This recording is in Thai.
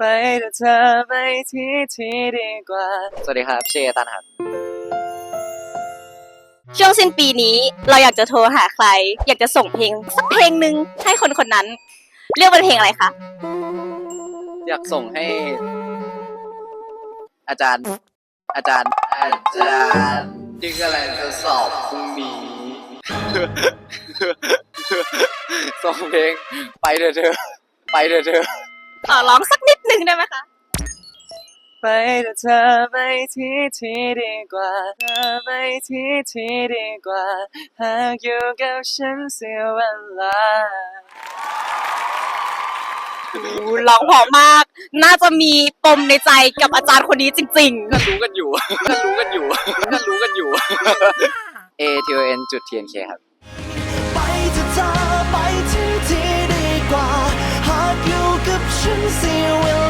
ไปแต่เธอไปที่ดีกว่าสวัสดีครับชื่อตันครับช่วงสิ้นปีนี้เราอยากจะโทรหาใครอยากจะส่งเพลงสักเพลงหนึ่งให้คนคนนั้นเลือกเป็นเพลงอะไรคะ อยากส่งให้อาจารย์ที่กำลังจะสอบพรุ่งนี้ ส่งเพลงไปเถอะเธอขอร้องสักนิดหนึ่งได้ไหมคะ ไปแต่เธอไปที่ดีกว่าเธอไปที่ดีกว่าหากอยู่กับฉันเสียเวลาร้องเพราะมาก น่าจะมีปมในใจกับอาจารย์คนนี้จริงๆ ก็รู้กันอยู่ ATON จุด TNK ครับไปเถอะเธอไปที่ดีกว่าหากอยู่กับฉันเสียเวลา